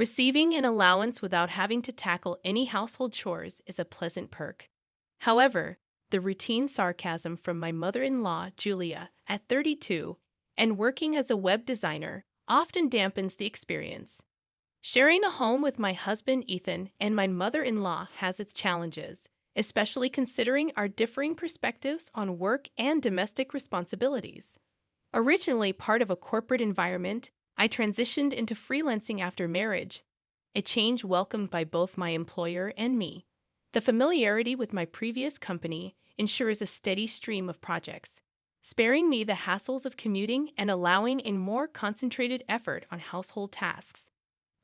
Receiving an allowance without having to tackle any household chores is a pleasant perk. However, the routine sarcasm from my mother-in-law, Julia, at 32, and working as a web designer often dampens the experience. Sharing a home with my husband, Ethan, and my mother-in-law has its challenges, especially considering our differing perspectives on work and domestic responsibilities. Originally part of a corporate environment, I transitioned into freelancing after marriage, a change welcomed by both my employer and me. The familiarity with my previous company ensures a steady stream of projects, sparing me the hassles of commuting and allowing a more concentrated effort on household tasks.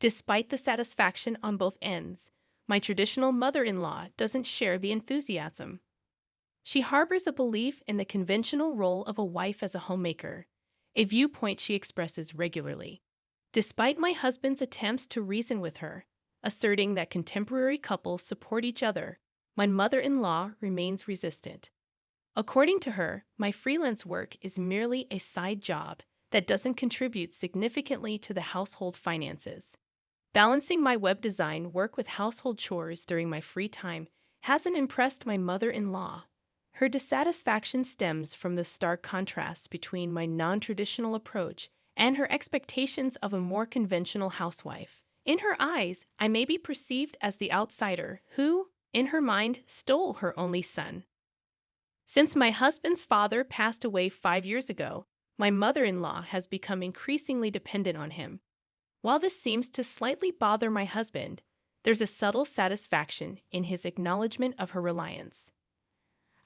Despite the satisfaction on both ends, my traditional mother-in-law doesn't share the enthusiasm. She harbors a belief in the conventional role of a wife as a homemaker, a viewpoint she expresses regularly. Despite my husband's attempts to reason with her, asserting that contemporary couples support each other, my mother-in-law remains resistant. According to her, my freelance work is merely a side job that doesn't contribute significantly to the household finances. Balancing my web design work with household chores during my free time hasn't impressed my mother-in-law. Her dissatisfaction stems from the stark contrast between my non-traditional approach and her expectations of a more conventional housewife. In her eyes, I may be perceived as the outsider who, in her mind, stole her only son. Since my husband's father passed away 5 years ago, my mother-in-law has become increasingly dependent on him. While this seems to slightly bother my husband, there's a subtle satisfaction in his acknowledgement of her reliance.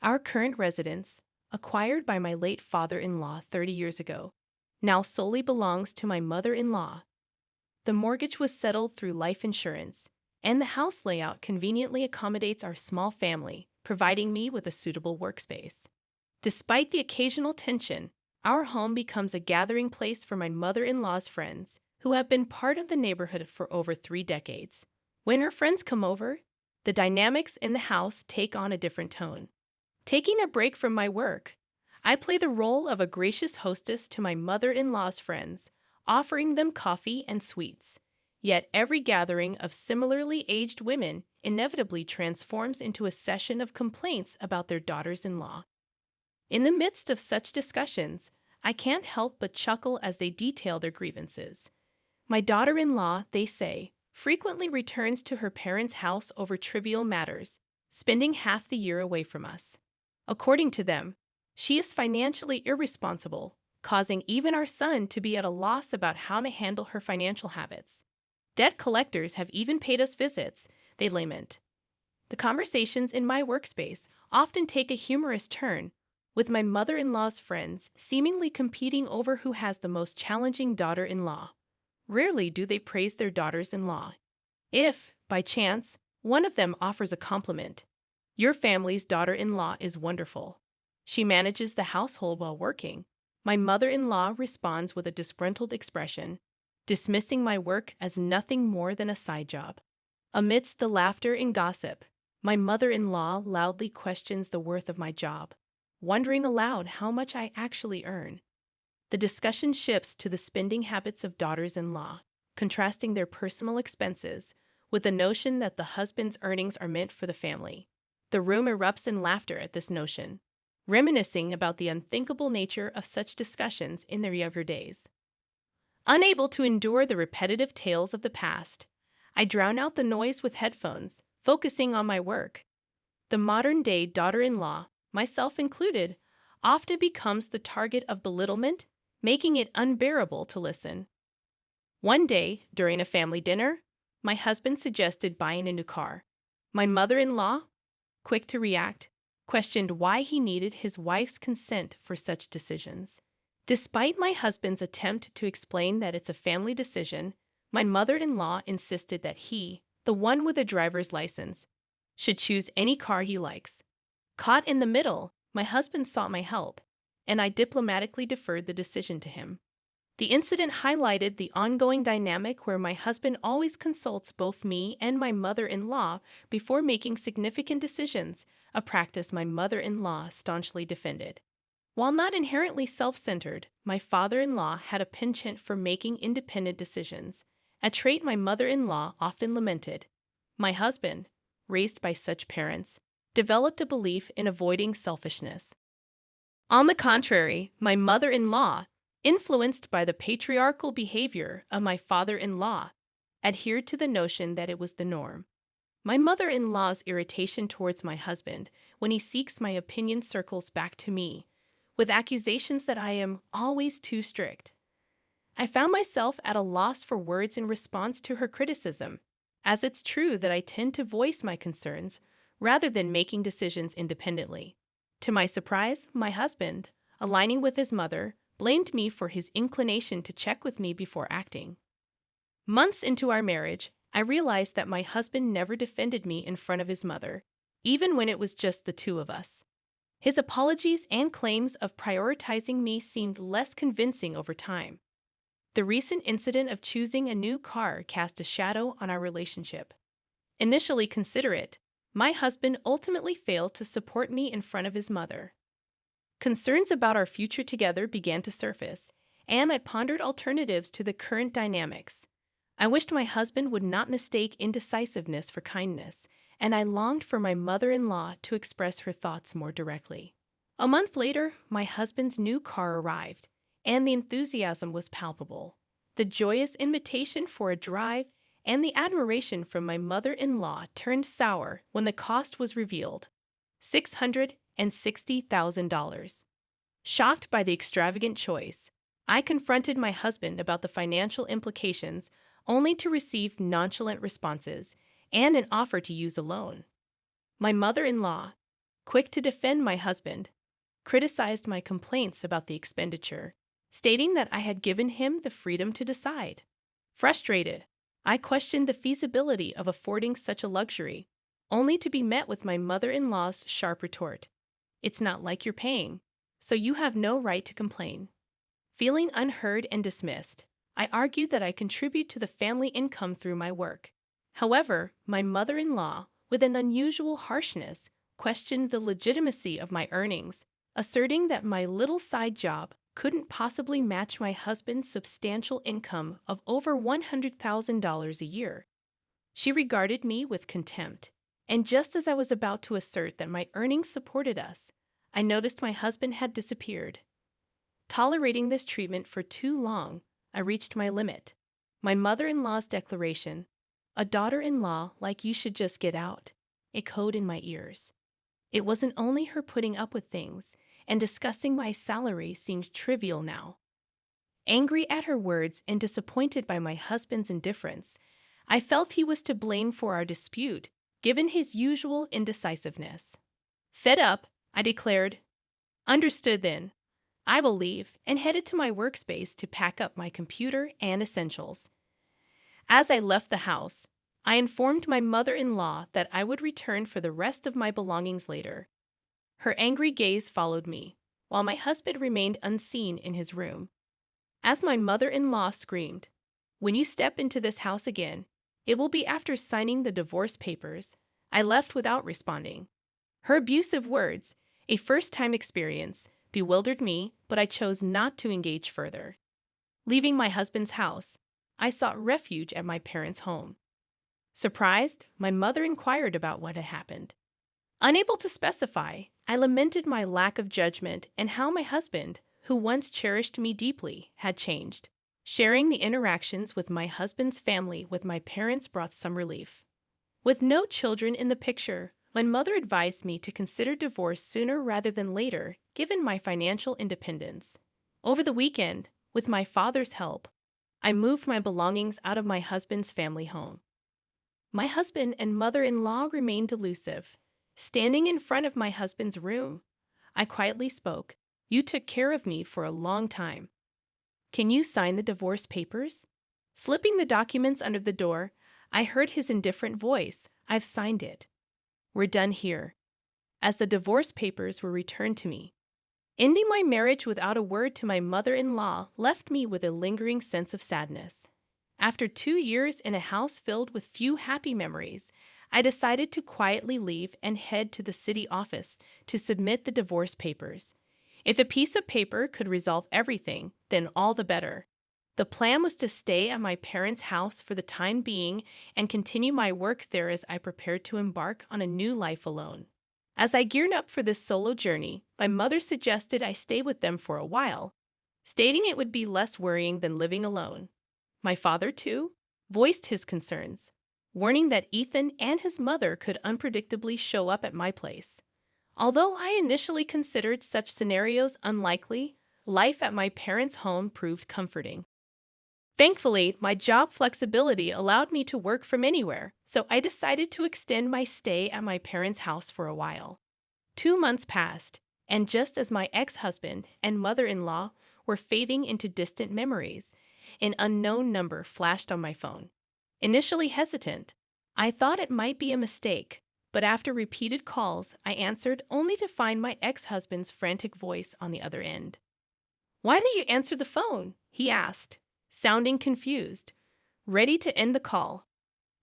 Our current residence, acquired by my late father-in-law 30 years ago, now solely belongs to my mother-in-law. The mortgage was settled through life insurance, and the house layout conveniently accommodates our small family, providing me with a suitable workspace. Despite the occasional tension, our home becomes a gathering place for my mother-in-law's friends, who have been part of the neighborhood for over 3 decades. When her friends come over, the dynamics in the house take on a different tone. Taking a break from my work, I play the role of a gracious hostess to my mother-in-law's friends, offering them coffee and sweets. Yet every gathering of similarly aged women inevitably transforms into a session of complaints about their daughters-in-law. In the midst of such discussions, I can't help but chuckle as they detail their grievances. My daughter-in-law, they say, frequently returns to her parents' house over trivial matters, spending half the year away from us. According to them, she is financially irresponsible, causing even our son to be at a loss about how to handle her financial habits. Debt collectors have even paid us visits, they lament. The conversations in my workspace often take a humorous turn, with my mother-in-law's friends seemingly competing over who has the most challenging daughter-in-law. Rarely do they praise their daughters-in-law. If, by chance, one of them offers a compliment, "Your family's daughter-in-law is wonderful. She manages the household while working," my mother-in-law responds with a disgruntled expression, dismissing my work as nothing more than a side job. Amidst the laughter and gossip, my mother-in-law loudly questions the worth of my job, wondering aloud how much I actually earn. The discussion shifts to the spending habits of daughters-in-law, contrasting their personal expenses with the notion that the husband's earnings are meant for the family. The room erupts in laughter at this notion, reminiscing about the unthinkable nature of such discussions in their younger days. Unable to endure the repetitive tales of the past, I drown out the noise with headphones, focusing on my work. The modern-day daughter-in-law, myself included, often becomes the target of belittlement, making it unbearable to listen. One day, during a family dinner, my husband suggested buying a new car. My mother-in-law, quick to react, questioned why he needed his wife's consent for such decisions. Despite my husband's attempt to explain that it's a family decision, my mother-in-law insisted that he, the one with a driver's license, should choose any car he likes. Caught in the middle, my husband sought my help, and I diplomatically deferred the decision to him. The incident highlighted the ongoing dynamic where my husband always consults both me and my mother-in-law before making significant decisions, a practice my mother-in-law staunchly defended. While not inherently self-centered, my father-in-law had a penchant for making independent decisions, a trait my mother-in-law often lamented. My husband, raised by such parents, developed a belief in avoiding selfishness. On the contrary, my mother-in-law, influenced by the patriarchal behavior of my father-in-law, adhered to the notion that it was the norm. My mother-in-law's irritation towards my husband when he seeks my opinion circles back to me, with accusations that I am always too strict. I found myself at a loss for words in response to her criticism, as it's true that I tend to voice my concerns rather than making decisions independently. To my surprise, my husband, aligning with his mother, blamed me for his inclination to check with me before acting. Months into our marriage, I realized that my husband never defended me in front of his mother, even when it was just the two of us. His apologies and claims of prioritizing me seemed less convincing over time. The recent incident of choosing a new car cast a shadow on our relationship. Initially considerate, my husband ultimately failed to support me in front of his mother. Concerns about our future together began to surface, and I pondered alternatives to the current dynamics. I wished my husband would not mistake indecisiveness for kindness, and I longed for my mother-in-law to express her thoughts more directly. A month later, my husband's new car arrived, and the enthusiasm was palpable. The joyous invitation for a drive and the admiration from my mother-in-law turned sour when the cost was revealed: $660,000. Shocked by the extravagant choice, I confronted my husband about the financial implications, only to receive nonchalant responses and an offer to use a loan. My mother-in-law, quick to defend my husband, criticized my complaints about the expenditure, stating that I had given him the freedom to decide. Frustrated, I questioned the feasibility of affording such a luxury, only to be met with my mother-in-law's sharp retort: "It's not like you're paying, so you have no right to complain." Feeling unheard and dismissed, I argued that I contribute to the family income through my work. However, my mother-in-law, with an unusual harshness, questioned the legitimacy of my earnings, asserting that my little side job couldn't possibly match my husband's substantial income of over $100,000 a year. She regarded me with contempt, and just as I was about to assert that my earnings supported us, I noticed my husband had disappeared. Tolerating this treatment for too long, I reached my limit. My mother-in-law's declaration, "A daughter-in-law like you should just get out," echoed in my ears. It wasn't only her putting up with things, and discussing my salary seemed trivial now. Angry at her words and disappointed by my husband's indifference, I felt he was to blame for our dispute, given his usual indecisiveness. Fed up, I declared, "Understood then." I will leave, and headed to my workspace to pack up my computer and essentials. As I left the house, I informed my mother-in-law that I would return for the rest of my belongings later. Her angry gaze followed me, while my husband remained unseen in his room. As my mother-in-law screamed, "When you step into this house again, it will be after signing the divorce papers," I left without responding. Her abusive words, a first-time experience, bewildered me, but I chose not to engage further. Leaving my husband's house, I sought refuge at my parents' home. Surprised, my mother inquired about what had happened. Unable to specify, I lamented my lack of judgment and how my husband, who once cherished me deeply, had changed. Sharing the interactions with my husband's family with my parents brought some relief. With no children in the picture, my mother advised me to consider divorce sooner rather than later, given my financial independence. Over the weekend, with my father's help, I moved my belongings out of my husband's family home. My husband and mother-in-law remained elusive. Standing in front of my husband's room, I quietly spoke, "You took care of me for a long time. Can you sign the divorce papers?" Slipping the documents under the door, I heard his indifferent voice, "I've signed it. We're done here," as the divorce papers were returned to me. Ending my marriage without a word to my mother-in-law left me with a lingering sense of sadness. After 2 years in a house filled with few happy memories, I decided to quietly leave and head to the city office to submit the divorce papers. If a piece of paper could resolve everything, then all the better. The plan was to stay at my parents' house for the time being and continue my work there as I prepared to embark on a new life alone. As I geared up for this solo journey, my mother suggested I stay with them for a while, stating it would be less worrying than living alone. My father, too, voiced his concerns, warning that Ethan and his mother could unpredictably show up at my place. Although I initially considered such scenarios unlikely, life at my parents' home proved comforting. Thankfully, my job flexibility allowed me to work from anywhere, so I decided to extend my stay at my parents' house for a while. 2 months passed, and just as my ex-husband and mother-in-law were fading into distant memories, an unknown number flashed on my phone. Initially hesitant, I thought it might be a mistake, but after repeated calls, I answered only to find my ex-husband's frantic voice on the other end. "Why didn't you answer the phone?" he asked, sounding confused, ready to end the call.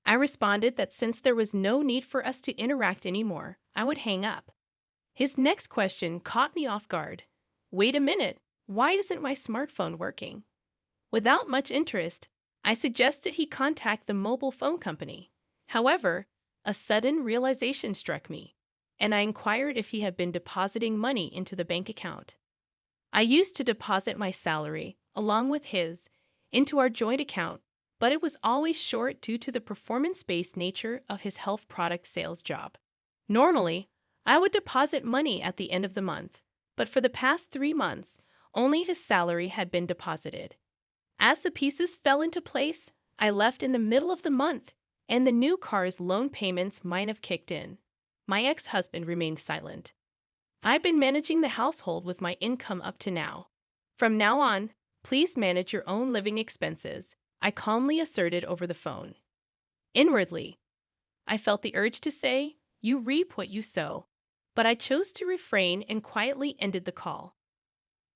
I responded that since there was no need for us to interact anymore, I would hang up. His next question caught me off guard. "Wait a minute, why isn't my smartphone working?" Without much interest, I suggested he contact the mobile phone company. However, a sudden realization struck me, and I inquired if he had been depositing money into the bank account. I used to deposit my salary, along with his, into our joint account, but it was always short due to the performance-based nature of his health product sales job. Normally, I would deposit money at the end of the month, but for the past 3 months, only his salary had been deposited. As the pieces fell into place, I left in the middle of the month, and the new car's loan payments might have kicked in. My ex-husband remained silent. "I've been managing the household with my income up to now. From now on, please manage your own living expenses," I calmly asserted over the phone. Inwardly, I felt the urge to say, "You reap what you sow," but I chose to refrain and quietly ended the call.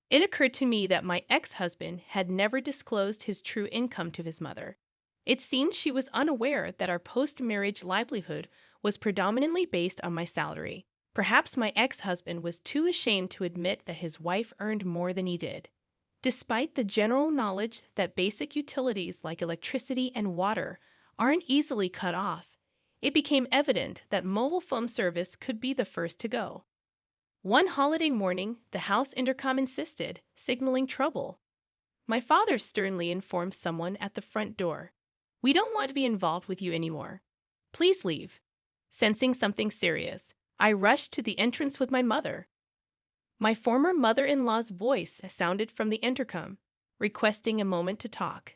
It occurred to me that my ex-husband had never disclosed his true income to his mother. It seemed she was unaware that our post-marriage livelihood was predominantly based on my salary. Perhaps my ex-husband was too ashamed to admit that his wife earned more than he did. Despite the general knowledge that basic utilities like electricity and water aren't easily cut off, it became evident that mobile phone service could be the first to go. One holiday morning, the house intercom insisted, signaling trouble. My father sternly informed someone at the front door, "We don't want to be involved with you anymore. Please leave." Sensing something serious, I rushed to the entrance with my mother. My former mother-in-law's voice sounded from the intercom, requesting a moment to talk.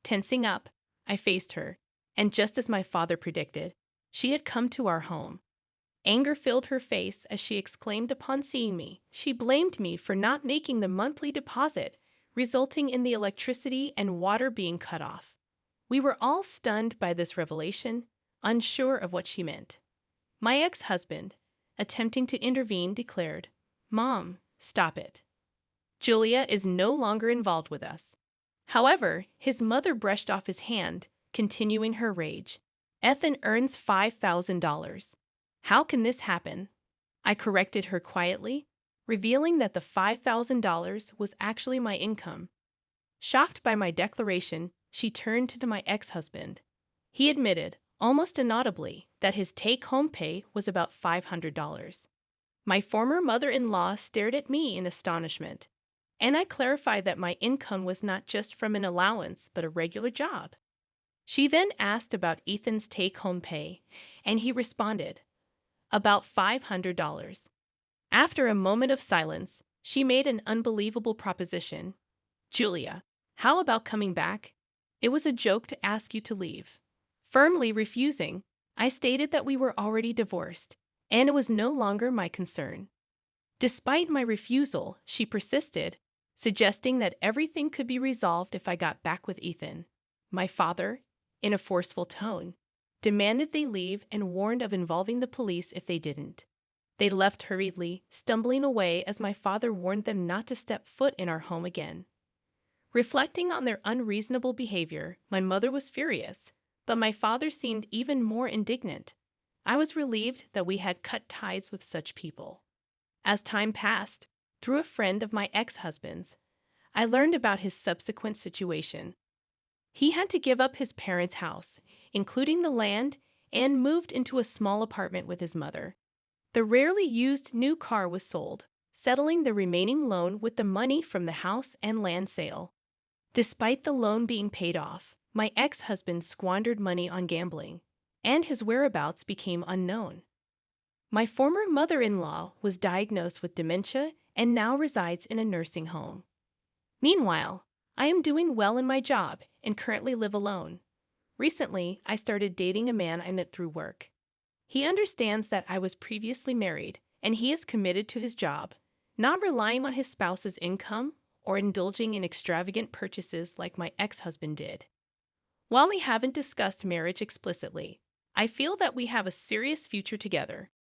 Tensing up, I faced her, and just as my father predicted, she had come to our home. Anger filled her face as she exclaimed upon seeing me. She blamed me for not making the monthly deposit, resulting in the electricity and water being cut off. We were all stunned by this revelation, unsure of what she meant. My ex-husband, attempting to intervene, declared, "Mom, stop it. Julia is no longer involved with us." However, his mother brushed off his hand, continuing her rage. "Ethan earns $5,000. How can this happen?" I corrected her quietly, revealing that the $5,000 was actually my income. Shocked by my declaration, she turned to my ex-husband. He admitted, almost inaudibly, that his take-home pay was about $500. My former mother-in-law stared at me in astonishment, and I clarified that my income was not just from an allowance but a regular job. She then asked about Ethan's take-home pay, and he responded, "About $500. After a moment of silence, she made an unbelievable proposition. "Julia, how about coming back? It was a joke to ask you to leave." Firmly refusing, I stated that we were already divorced, and it was no longer my concern. Despite my refusal, she persisted, suggesting that everything could be resolved if I got back with Ethan. My father, in a forceful tone, demanded they leave and warned of involving the police if they didn't. They left hurriedly, stumbling away as my father warned them not to step foot in our home again. Reflecting on their unreasonable behavior, my mother was furious, but my father seemed even more indignant. I was relieved that we had cut ties with such people. As time passed, through a friend of my ex-husband's, I learned about his subsequent situation. He had to give up his parents' house, including the land, and moved into a small apartment with his mother. The rarely used new car was sold, settling the remaining loan with the money from the house and land sale. Despite the loan being paid off, my ex-husband squandered money on gambling, and his whereabouts became unknown. My former mother-in-law was diagnosed with dementia and now resides in a nursing home. Meanwhile, I am doing well in my job and currently live alone. Recently, I started dating a man I met through work. He understands that I was previously married, and he is committed to his job, not relying on his spouse's income or indulging in extravagant purchases like my ex-husband did. While we haven't discussed marriage explicitly, I feel that we have a serious future together.